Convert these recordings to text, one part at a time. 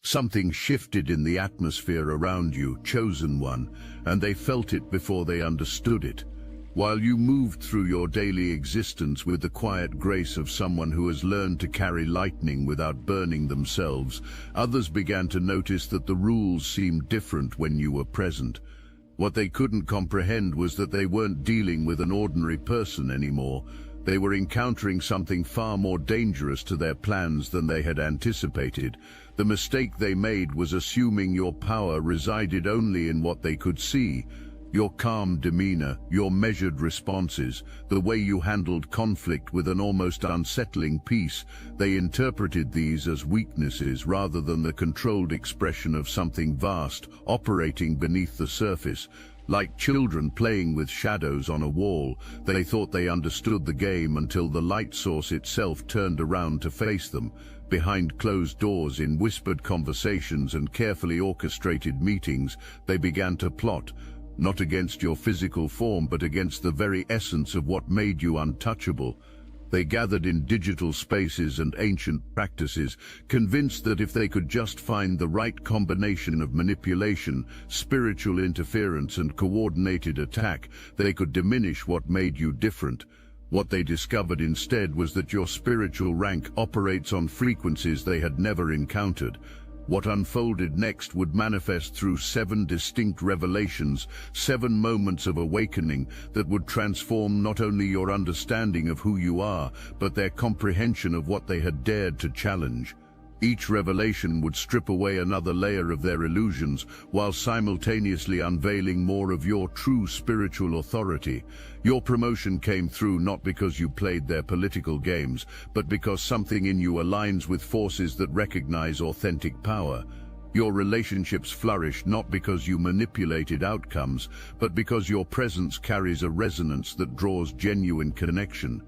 Something shifted in the atmosphere around you, chosen one, and they felt it before they understood it. While you moved through your daily existence with the quiet grace of someone who has learned to carry lightning without burning themselves, others began to notice that the rules seemed different when you were present. What they couldn't comprehend was that they weren't dealing with an ordinary person anymore. They were encountering something far more dangerous to their plans than they had anticipated. The mistake they made was assuming your power resided only in what they could see. Your calm demeanor, your measured responses, the way you handled conflict with an almost unsettling peace, they interpreted these as weaknesses rather than the controlled expression of something vast, operating beneath the surface. Like children playing with shadows on a wall, they thought they understood the game until the light source itself turned around to face them. Behind closed doors, in whispered conversations and carefully orchestrated meetings, they began to plot, not against your physical form but against the very essence of what made you untouchable. They gathered in digital spaces and ancient practices, convinced that if they could just find the right combination of manipulation, spiritual interference and coordinated attack, they could diminish what made you different. What they discovered instead was that your spiritual rank operates on frequencies they had never encountered. What unfolded next would manifest through 7 distinct revelations, 7 moments of awakening that would transform not only your understanding of who you are, but their comprehension of what they had dared to challenge. Each revelation would strip away another layer of their illusions, while simultaneously unveiling more of your true spiritual authority. Your promotion came through not because you played their political games, but because something in you aligns with forces that recognize authentic power. Your relationships flourish not because you manipulated outcomes, but because your presence carries a resonance that draws genuine connection.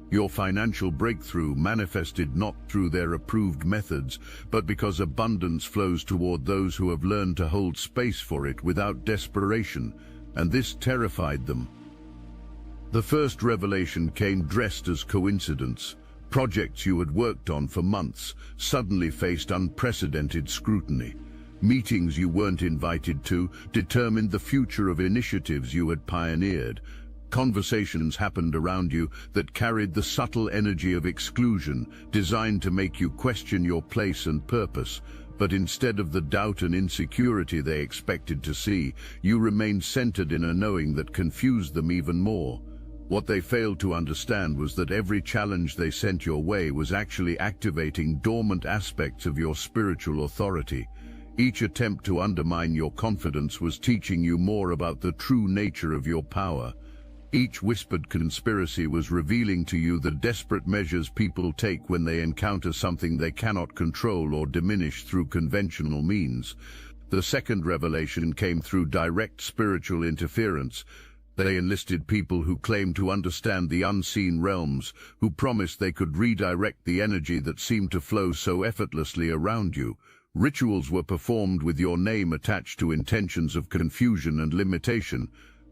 Your financial breakthrough manifested not through their approved methods, but because abundance flows toward those who have learned to hold space for it without desperation, and this terrified them. The first revelation came dressed as coincidence. Projects you had worked on for months suddenly faced unprecedented scrutiny. Meetings you weren't invited to determined the future of initiatives you had pioneered. Conversations happened around you that carried the subtle energy of exclusion, designed to make you question your place and purpose. But instead of the doubt and insecurity they expected to see, you remained centered in a knowing that confused them even more. What they failed to understand was that every challenge they sent your way was actually activating dormant aspects of your spiritual authority. Each attempt to undermine your confidence was teaching you more about the true nature of your power. Each whispered conspiracy was revealing to you the desperate measures people take when they encounter something they cannot control or diminish through conventional means. The second revelation came through direct spiritual interference. They enlisted people who claimed to understand the unseen realms, who promised they could redirect the energy that seemed to flow so effortlessly around you. Rituals were performed with your name attached to intentions of confusion and limitation.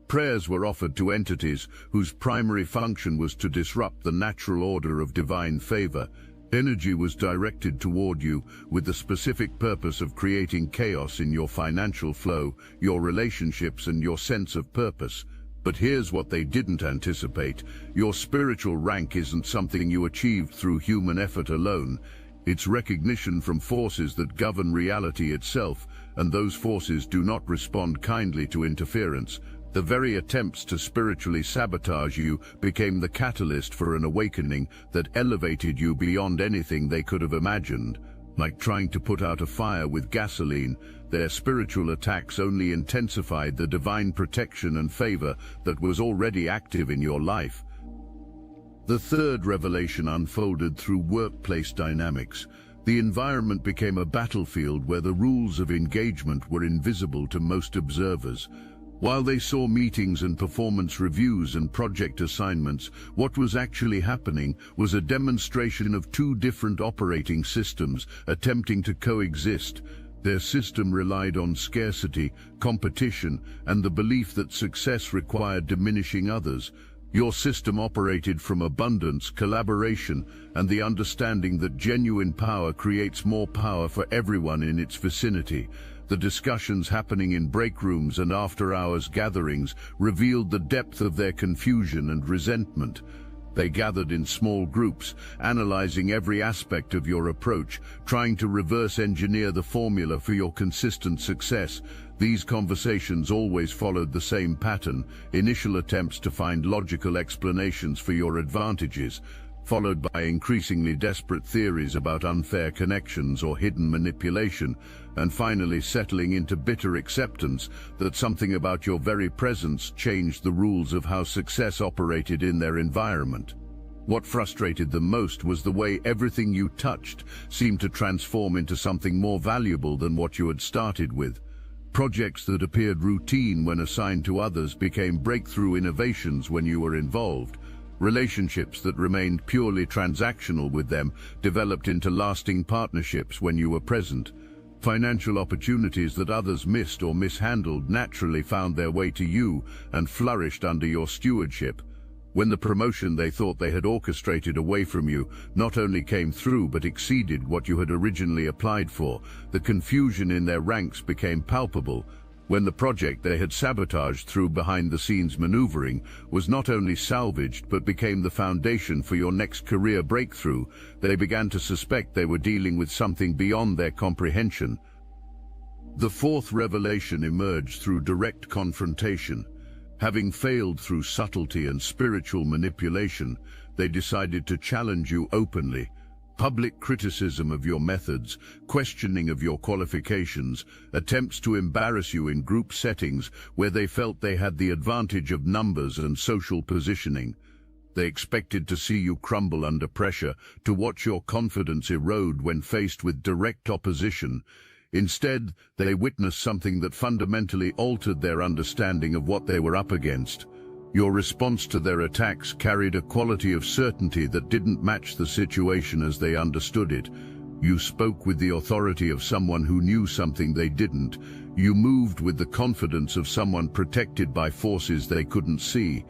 Prayers were offered to entities whose primary function was to disrupt the natural order of divine favor. Energy was directed toward you with the specific purpose of creating chaos in your financial flow, your relationships, and your sense of purpose. But here's what they didn't anticipate. Your spiritual rank isn't something you achieved through human effort alone. It's recognition from forces that govern reality itself, and those forces do not respond kindly to interference. The very attempts to spiritually sabotage you became the catalyst for an awakening that elevated you beyond anything they could have imagined. Like trying to put out a fire with gasoline, their spiritual attacks only intensified the divine protection and favor that was already active in your life. The third revelation unfolded through workplace dynamics. The environment became a battlefield where the rules of engagement were invisible to most observers. While they saw meetings and performance reviews and project assignments, what was actually happening was a demonstration of 2 different operating systems attempting to coexist. Their system relied on scarcity, competition, and the belief that success required diminishing others. Your system operated from abundance, collaboration, and the understanding that genuine power creates more power for everyone in its vicinity. The discussions happening in break rooms and after-hours gatherings revealed the depth of their confusion and resentment. They gathered in small groups, analyzing every aspect of your approach, trying to reverse engineer the formula for your consistent success. These conversations always followed the same pattern: initial attempts to find logical explanations for your advantages, followed by increasingly desperate theories about unfair connections or hidden manipulation, and finally settling into bitter acceptance that something about your very presence changed the rules of how success operated in their environment. What frustrated them most was the way everything you touched seemed to transform into something more valuable than what you had started with. Projects that appeared routine when assigned to others became breakthrough innovations when you were involved. Relationships that remained purely transactional with them developed into lasting partnerships when you were present. Financial opportunities that others missed or mishandled naturally found their way to you and flourished under your stewardship. When the promotion they thought they had orchestrated away from you not only came through but exceeded what you had originally applied for, the confusion in their ranks became palpable. When the project they had sabotaged through behind-the-scenes maneuvering was not only salvaged but became the foundation for your next career breakthrough, they began to suspect they were dealing with something beyond their comprehension. The fourth revelation emerged through direct confrontation. Having failed through subtlety and spiritual manipulation, they decided to challenge you openly. Public criticism of your methods, questioning of your qualifications, attempts to embarrass you in group settings where they felt they had the advantage of numbers and social positioning. They expected to see you crumble under pressure, to watch your confidence erode when faced with direct opposition. Instead, they witnessed something that fundamentally altered their understanding of what they were up against. Your response to their attacks carried a quality of certainty that didn't match the situation as they understood it. You spoke with the authority of someone who knew something they didn't. You moved with the confidence of someone protected by forces they couldn't see.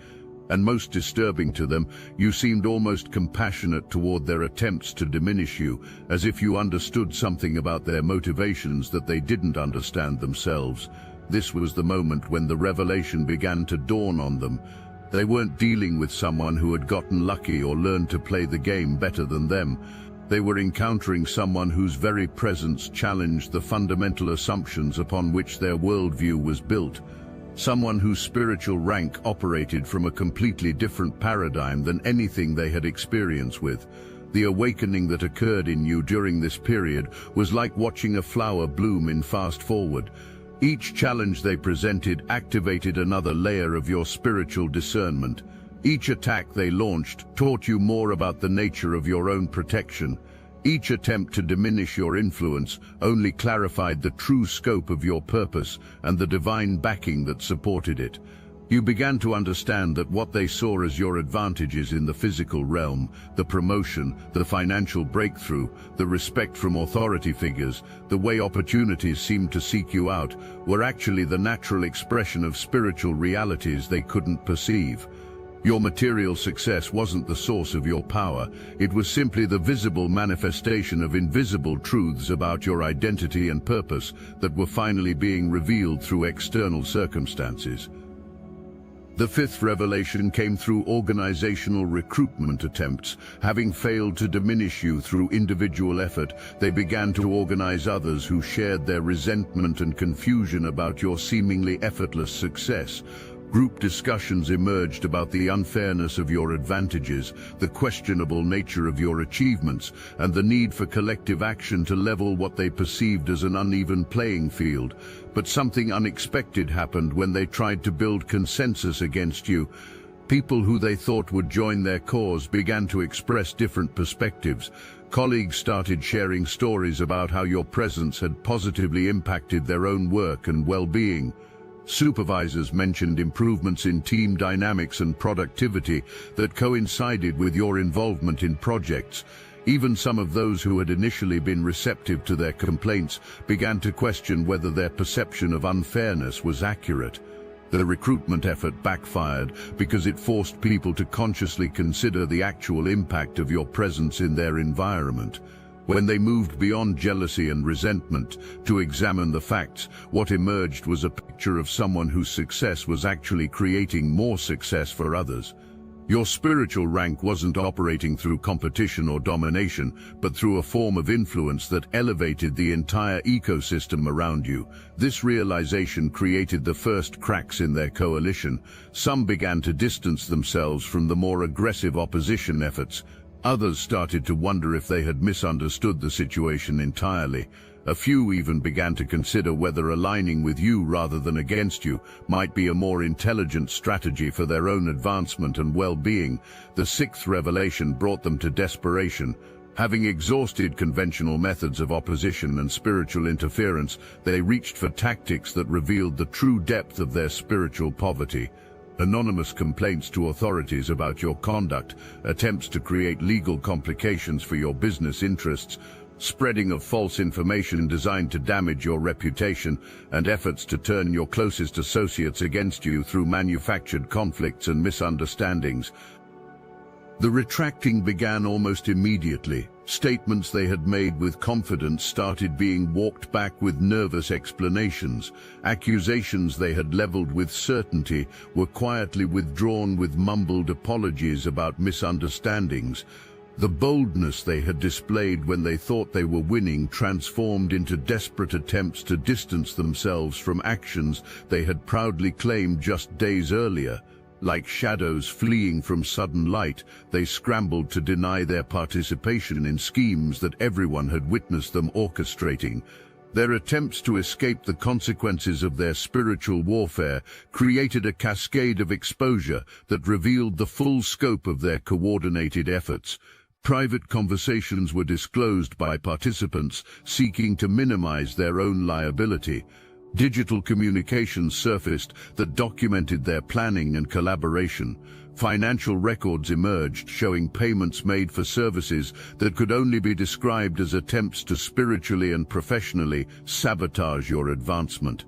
And most disturbing to them, you seemed almost compassionate toward their attempts to diminish you, as if you understood something about their motivations that they didn't understand themselves. This was the moment when the revelation began to dawn on them. They weren't dealing with someone who had gotten lucky or learned to play the game better than them. They were encountering someone whose very presence challenged the fundamental assumptions upon which their worldview was built. Someone whose spiritual rank operated from a completely different paradigm than anything they had experience with. The awakening that occurred in you during this period was like watching a flower bloom in fast forward. Each challenge they presented activated another layer of your spiritual discernment. Each attack they launched taught you more about the nature of your own protection. Each attempt to diminish your influence only clarified the true scope of your purpose and the divine backing that supported it. You began to understand that what they saw as your advantages in the physical realm, the promotion, the financial breakthrough, the respect from authority figures, the way opportunities seemed to seek you out, were actually the natural expression of spiritual realities they couldn't perceive. Your material success wasn't the source of your power. It was simply the visible manifestation of invisible truths about your identity and purpose that were finally being revealed through external circumstances. The fifth revelation came through organizational recruitment attempts. Having failed to diminish you through individual effort, they began to organize others who shared their resentment and confusion about your seemingly effortless success. Group discussions emerged about the unfairness of your advantages, the questionable nature of your achievements, and the need for collective action to level what they perceived as an uneven playing field. But something unexpected happened when they tried to build consensus against you. People who they thought would join their cause began to express different perspectives. Colleagues started sharing stories about how your presence had positively impacted their own work and well-being. Supervisors mentioned improvements in team dynamics and productivity that coincided with your involvement in projects. Even some of those who had initially been receptive to their complaints began to question whether their perception of unfairness was accurate. The recruitment effort backfired because it forced people to consciously consider the actual impact of your presence in their environment. When they moved beyond jealousy and resentment to examine the facts, what emerged was a picture of someone whose success was actually creating more success for others. Your spiritual rank wasn't operating through competition or domination, but through a form of influence that elevated the entire ecosystem around you. This realization created the first cracks in their coalition. Some began to distance themselves from the more aggressive opposition efforts. Others started to wonder if they had misunderstood the situation entirely. A few even began to consider whether aligning with you rather than against you might be a more intelligent strategy for their own advancement and well-being. The sixth revelation brought them to desperation. Having exhausted conventional methods of opposition and spiritual interference, they reached for tactics that revealed the true depth of their spiritual poverty. Anonymous complaints to authorities about your conduct, attempts to create legal complications for your business interests, spreading of false information designed to damage your reputation, and efforts to turn your closest associates against you through manufactured conflicts and misunderstandings. The retracting began almost immediately. Statements they had made with confidence started being walked back with nervous explanations. Accusations they had leveled with certainty were quietly withdrawn with mumbled apologies about misunderstandings. The boldness they had displayed when they thought they were winning transformed into desperate attempts to distance themselves from actions they had proudly claimed just days earlier. Like shadows fleeing from sudden light, they scrambled to deny their participation in schemes that everyone had witnessed them orchestrating. Their attempts to escape the consequences of their spiritual warfare created a cascade of exposure that revealed the full scope of their coordinated efforts. Private conversations were disclosed by participants seeking to minimize their own liability. Digital communications surfaced that documented their planning and collaboration. Financial records emerged showing payments made for services that could only be described as attempts to spiritually and professionally sabotage your advancement.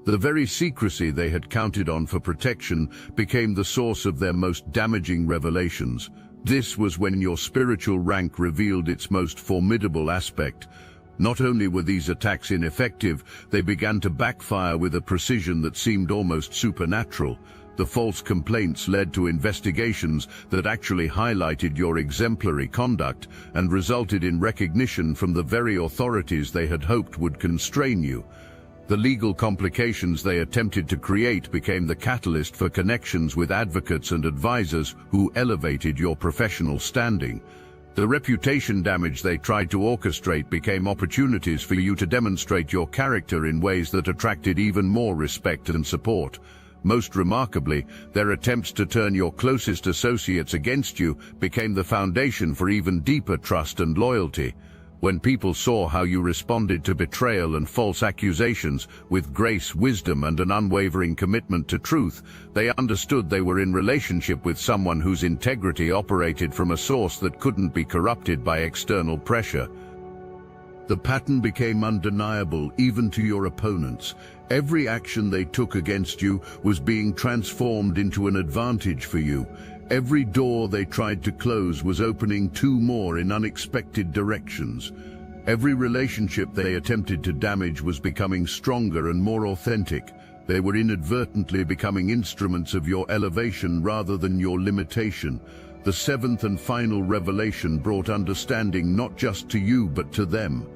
The very secrecy they had counted on for protection became the source of their most damaging revelations. This was when your spiritual rank revealed its most formidable aspect. Not only were these attacks ineffective, they began to backfire with a precision that seemed almost supernatural. The false complaints led to investigations that actually highlighted your exemplary conduct and resulted in recognition from the very authorities they had hoped would constrain you. The legal complications they attempted to create became the catalyst for connections with advocates and advisors who elevated your professional standing. The reputation damage they tried to orchestrate became opportunities for you to demonstrate your character in ways that attracted even more respect and support. Most remarkably, their attempts to turn your closest associates against you became the foundation for even deeper trust and loyalty. When people saw how you responded to betrayal and false accusations with grace, wisdom, and an unwavering commitment to truth, they understood they were in relationship with someone whose integrity operated from a source that couldn't be corrupted by external pressure. The pattern became undeniable even to your opponents. Every action they took against you was being transformed into an advantage for you. Every door they tried to close was opening two more in unexpected directions. Every relationship they attempted to damage was becoming stronger and more authentic. They were inadvertently becoming instruments of your elevation rather than your limitation. The seventh and final revelation brought understanding not just to you but to them.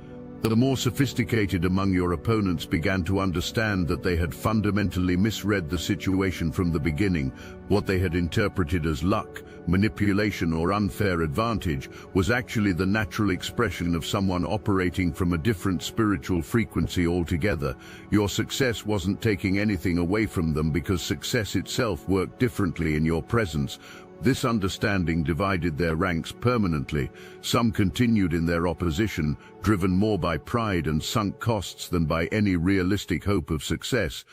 The more sophisticated among your opponents began to understand that they had fundamentally misread the situation from the beginning. What they had interpreted as luck, manipulation, or unfair advantage was actually the natural expression of someone operating from a different spiritual frequency altogether. Your success wasn't taking anything away from them because success itself worked differently in your presence. This understanding divided their ranks permanently. Some continued in their opposition, driven more by pride and sunk costs than by any realistic hope of success.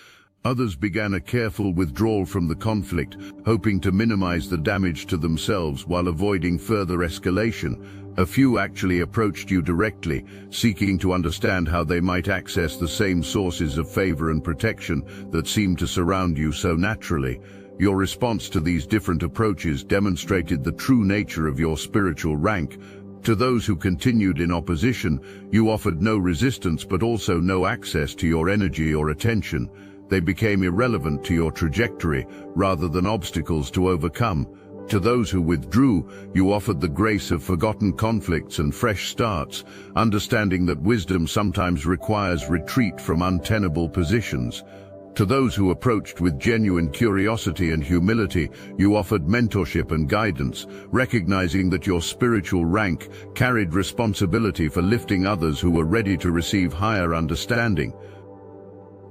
Others began a careful withdrawal from the conflict, hoping to minimize the damage to themselves while avoiding further escalation. A few actually approached you directly, seeking to understand how they might access the same sources of favor and protection that seem to surround you so naturally. Your response to these different approaches demonstrated the true nature of your spiritual rank. To those who continued in opposition, you offered no resistance but also no access to your energy or attention. They became irrelevant to your trajectory rather than obstacles to overcome. To those who withdrew, you offered the grace of forgotten conflicts and fresh starts, understanding that wisdom sometimes requires retreat from untenable positions. To those who approached with genuine curiosity and humility, you offered mentorship and guidance, recognizing that your spiritual rank carried responsibility for lifting others who were ready to receive higher understanding.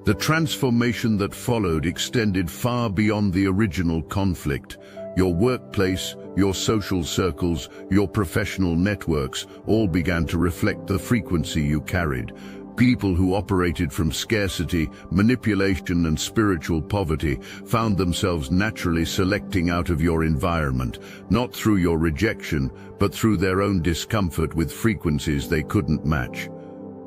The transformation that followed extended far beyond the original conflict. Your workplace, your social circles, your professional networks all began to reflect the frequency you carried. People who operated from scarcity, manipulation, and spiritual poverty found themselves naturally selecting out of your environment, not through your rejection, but through their own discomfort with frequencies they couldn't match.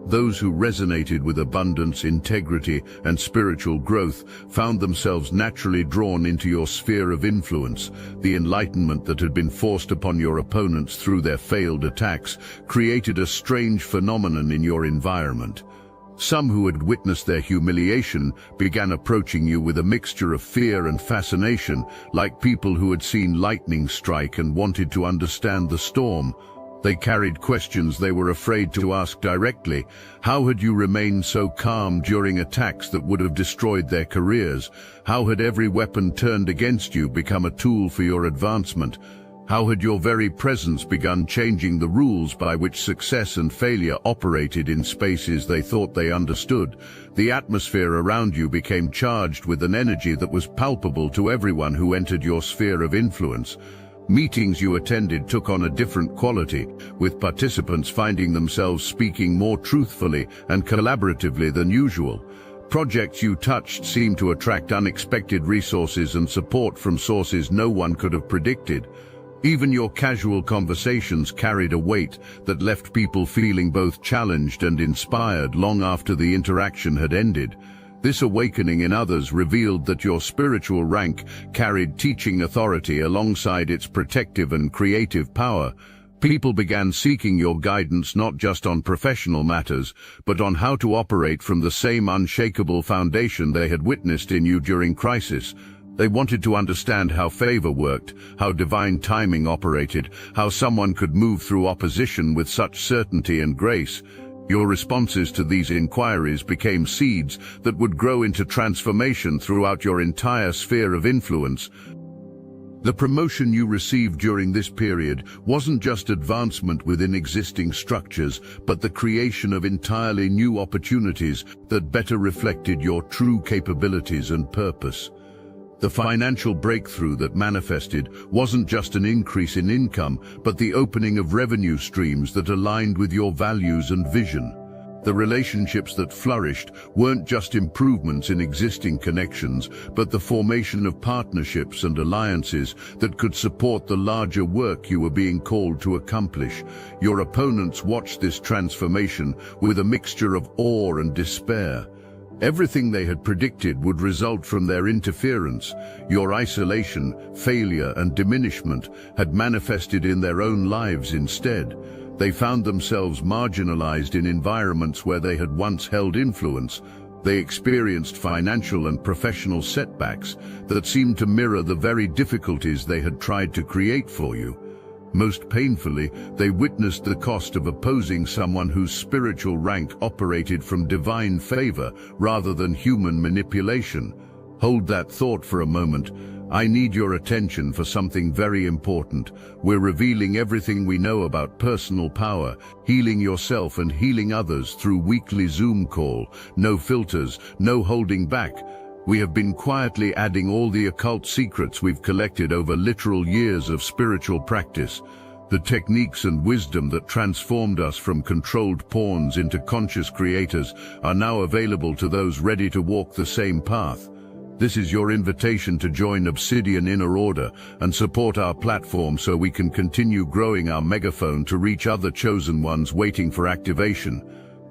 Those who resonated with abundance, integrity, and spiritual growth found themselves naturally drawn into your sphere of influence. The enlightenment that had been forced upon your opponents through their failed attacks created a strange phenomenon in your environment. Some who had witnessed their humiliation began approaching you with a mixture of fear and fascination, like people who had seen lightning strike and wanted to understand the storm. They carried questions they were afraid to ask directly. How had you remained so calm during attacks that would have destroyed their careers? How had every weapon turned against you become a tool for your advancement? How had your very presence begun changing the rules by which success and failure operated in spaces they thought they understood? The atmosphere around you became charged with an energy that was palpable to everyone who entered your sphere of influence. Meetings you attended took on a different quality, with participants finding themselves speaking more truthfully and collaboratively than usual. Projects you touched seemed to attract unexpected resources and support from sources no one could have predicted. Even your casual conversations carried a weight that left people feeling both challenged and inspired long after the interaction had ended. This awakening in others revealed that your spiritual rank carried teaching authority alongside its protective and creative power. People began seeking your guidance not just on professional matters, but on how to operate from the same unshakable foundation they had witnessed in you during crisis. They wanted to understand how favor worked, how divine timing operated, how someone could move through opposition with such certainty and grace. Your responses to these inquiries became seeds that would grow into transformation throughout your entire sphere of influence. The promotion you received during this period wasn't just advancement within existing structures, but the creation of entirely new opportunities that better reflected your true capabilities and purpose. The financial breakthrough that manifested wasn't just an increase in income, but the opening of revenue streams that aligned with your values and vision. The relationships that flourished weren't just improvements in existing connections, but the formation of partnerships and alliances that could support the larger work you were being called to accomplish. Your opponents watched this transformation with a mixture of awe and despair. Everything they had predicted would result from their interference. Your isolation, failure, and diminishment had manifested in their own lives instead. They found themselves marginalized in environments where they had once held influence. They experienced financial and professional setbacks that seemed to mirror the very difficulties they had tried to create for you. Most painfully, they witnessed the cost of opposing someone whose spiritual rank operated from divine favor rather than human manipulation. Hold that thought for a moment. I need your attention for something very important. We're revealing everything we know about personal power, healing yourself and healing others through weekly Zoom call. No filters, no holding back. We have been quietly adding all the occult secrets we've collected over literal years of spiritual practice. The techniques and wisdom that transformed us from controlled pawns into conscious creators are now available to those ready to walk the same path. This is your invitation to join Obsidian Inner Order and support our platform so we can continue growing our megaphone to reach other chosen ones waiting for activation.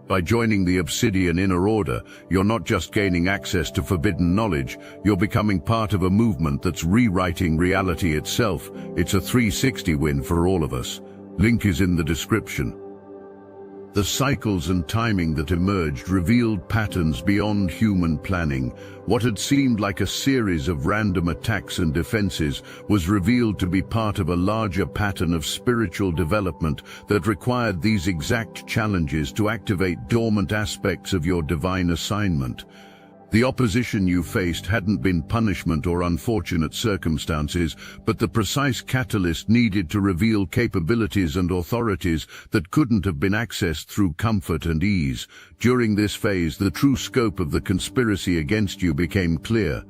By joining the Obsidian Inner Order, you're not just gaining access to forbidden knowledge, you're becoming part of a movement that's rewriting reality itself. It's a 360 win for all of us. Link is in the description. The cycles and timing that emerged revealed patterns beyond human planning. What had seemed like a series of random attacks and defenses was revealed to be part of a larger pattern of spiritual development that required these exact challenges to activate dormant aspects of your divine assignment. The opposition you faced hadn't been punishment or unfortunate circumstances, but the precise catalyst needed to reveal capabilities and authorities that couldn't have been accessed through comfort and ease. During this phase, the true scope of the conspiracy against you became clear.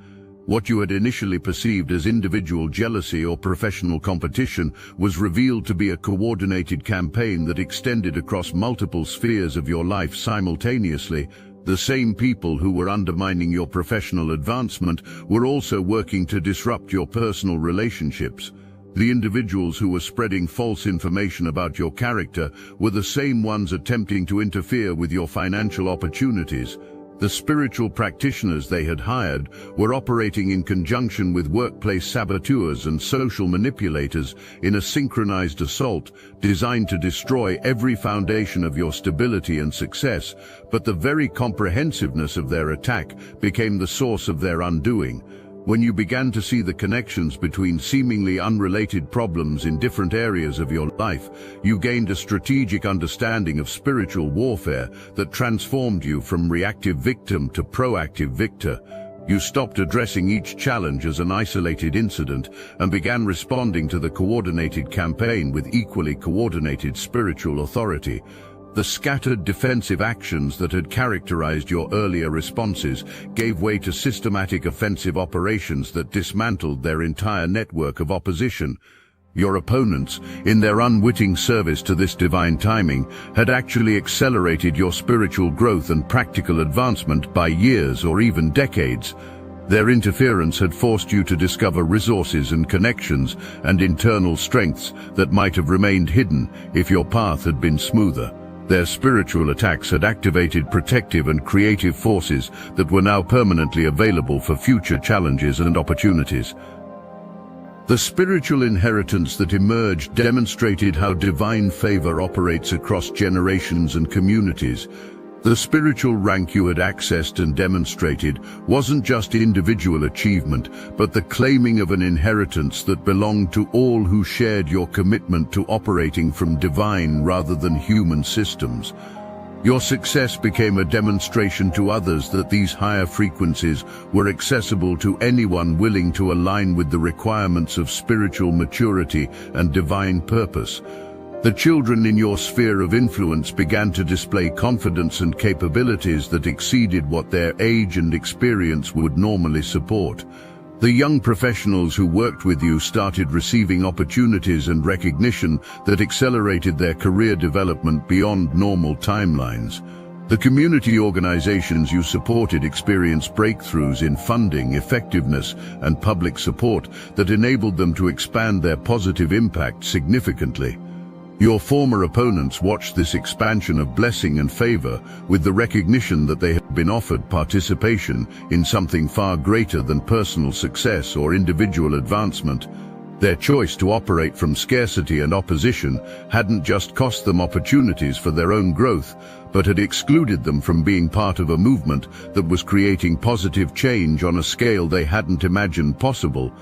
What you had initially perceived as individual jealousy or professional competition was revealed to be a coordinated campaign that extended across multiple spheres of your life simultaneously. The same people who were undermining your professional advancement were also working to disrupt your personal relationships. The individuals who were spreading false information about your character were the same ones attempting to interfere with your financial opportunities. The spiritual practitioners they had hired were operating in conjunction with workplace saboteurs and social manipulators in a synchronized assault designed to destroy every foundation of your stability and success, but the very comprehensiveness of their attack became the source of their undoing. When you began to see the connections between seemingly unrelated problems in different areas of your life, you gained a strategic understanding of spiritual warfare that transformed you from reactive victim to proactive victor. You stopped addressing each challenge as an isolated incident and began responding to the coordinated campaign with equally coordinated spiritual authority. The scattered defensive actions that had characterized your earlier responses gave way to systematic offensive operations that dismantled their entire network of opposition. Your opponents, in their unwitting service to this divine timing, had actually accelerated your spiritual growth and practical advancement by years or even decades. Their interference had forced you to discover resources and connections and internal strengths that might have remained hidden if your path had been smoother. Their spiritual attacks had activated protective and creative forces that were now permanently available for future challenges and opportunities. The spiritual inheritance that emerged demonstrated how divine favor operates across generations and communities. The spiritual rank you had accessed and demonstrated wasn't just individual achievement, but the claiming of an inheritance that belonged to all who shared your commitment to operating from divine rather than human systems. Your success became a demonstration to others that these higher frequencies were accessible to anyone willing to align with the requirements of spiritual maturity and divine purpose. The children in your sphere of influence began to display confidence and capabilities that exceeded what their age and experience would normally support. The young professionals who worked with you started receiving opportunities and recognition that accelerated their career development beyond normal timelines. The community organizations you supported experienced breakthroughs in funding, effectiveness, and public support that enabled them to expand their positive impact significantly. Your former opponents watched this expansion of blessing and favor with the recognition that they had been offered participation in something far greater than personal success or individual advancement. Their choice to operate from scarcity and opposition hadn't just cost them opportunities for their own growth, but had excluded them from being part of a movement that was creating positive change on a scale they hadn't imagined possible.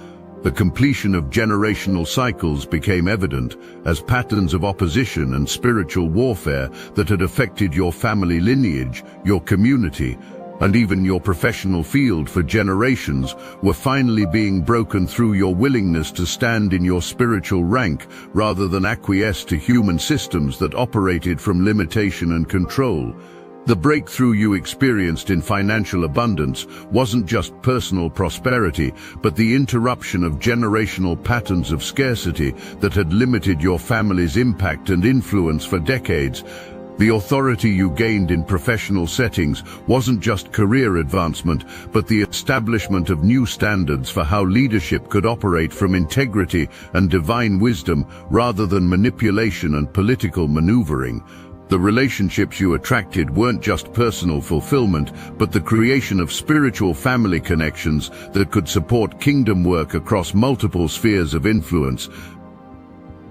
The completion of generational cycles became evident as patterns of opposition and spiritual warfare that had affected your family lineage, your community, and even your professional field for generations were finally being broken through your willingness to stand in your spiritual rank rather than acquiesce to human systems that operated from limitation and control. The breakthrough you experienced in financial abundance wasn't just personal prosperity, but the interruption of generational patterns of scarcity that had limited your family's impact and influence for decades. The authority you gained in professional settings wasn't just career advancement, but the establishment of new standards for how leadership could operate from integrity and divine wisdom rather than manipulation and political maneuvering. The relationships you attracted weren't just personal fulfillment, but the creation of spiritual family connections that could support kingdom work across multiple spheres of influence.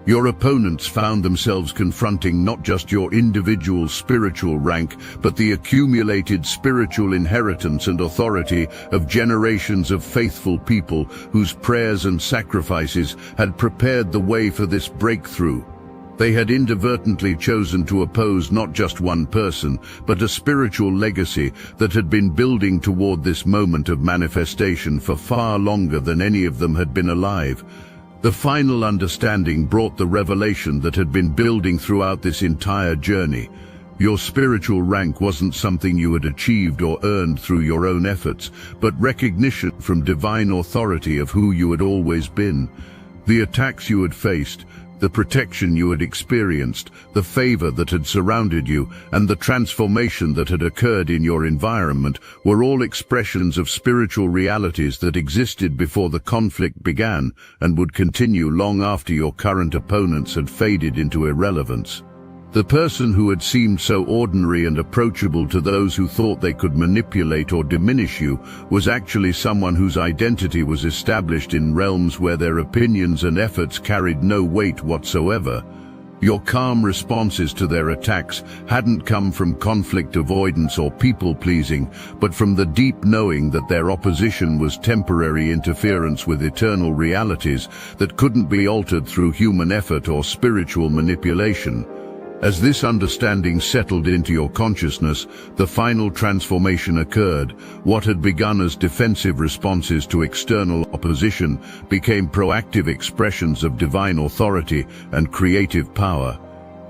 Your opponents found themselves confronting not just your individual spiritual rank, but the accumulated spiritual inheritance and authority of generations of faithful people whose prayers and sacrifices had prepared the way for this breakthrough. They had inadvertently chosen to oppose not just one person, but a spiritual legacy that had been building toward this moment of manifestation for far longer than any of them had been alive. The final understanding brought the revelation that had been building throughout this entire journey. Your spiritual rank wasn't something you had achieved or earned through your own efforts, but recognition from divine authority of who you had always been. The attacks you had faced, the protection you had experienced, the favor that had surrounded you, and the transformation that had occurred in your environment were all expressions of spiritual realities that existed before the conflict began and would continue long after your current opponents had faded into irrelevance. The person who had seemed so ordinary and approachable to those who thought they could manipulate or diminish you was actually someone whose identity was established in realms where their opinions and efforts carried no weight whatsoever. Your calm responses to their attacks hadn't come from conflict avoidance or people-pleasing, but from the deep knowing that their opposition was temporary interference with eternal realities that couldn't be altered through human effort or spiritual manipulation. As this understanding settled into your consciousness, the final transformation occurred. What had begun as defensive responses to external opposition became proactive expressions of divine authority and creative power.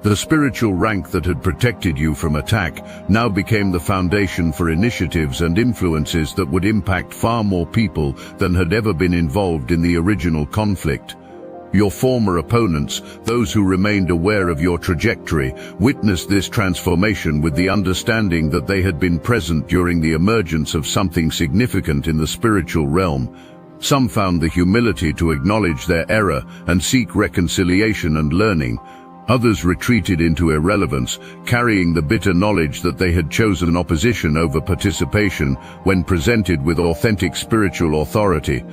The spiritual rank that had protected you from attack now became the foundation for initiatives and influences that would impact far more people than had ever been involved in the original conflict. Your former opponents, those who remained aware of your trajectory, witnessed this transformation with the understanding that they had been present during the emergence of something significant in the spiritual realm. Some found the humility to acknowledge their error and seek reconciliation and learning. Others retreated into irrelevance, carrying the bitter knowledge that they had chosen opposition over participation when presented with authentic spiritual authority.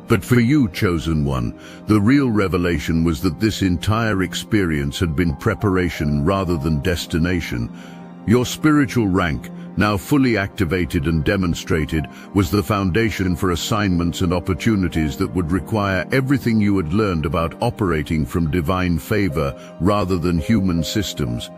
But for you, Chosen One, the real revelation was that this entire experience had been preparation rather than destination. Your spiritual rank, now fully activated and demonstrated, was the foundation for assignments and opportunities that would require everything you had learned about operating from divine favor rather than human systems.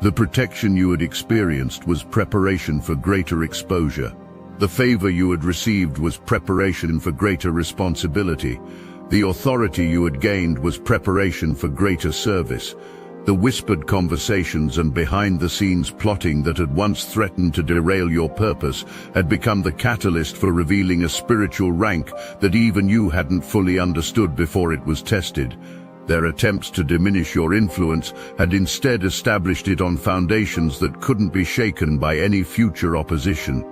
The protection you had experienced was preparation for greater exposure. The favor you had received was preparation for greater responsibility. The authority you had gained was preparation for greater service. The whispered conversations and behind-the-scenes plotting that had once threatened to derail your purpose had become the catalyst for revealing a spiritual rank that even you hadn't fully understood before it was tested. Their attempts to diminish your influence had instead established it on foundations that couldn't be shaken by any future opposition.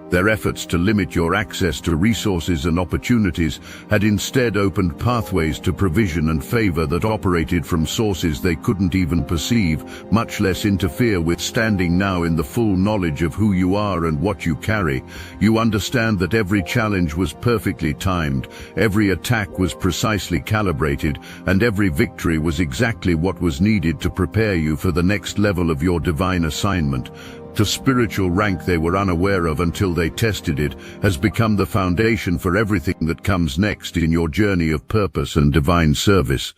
Their efforts to limit your access to resources and opportunities had instead opened pathways to provision and favor that operated from sources they couldn't even perceive, much less interfere with. Standing now in the full knowledge of who you are and what you carry, you understand that every challenge was perfectly timed, every attack was precisely calibrated, and every victory was exactly what was needed to prepare you for the next level of your divine assignment. The spiritual rank they were unaware of until they tested it has become the foundation for everything that comes next in your journey of purpose and divine service.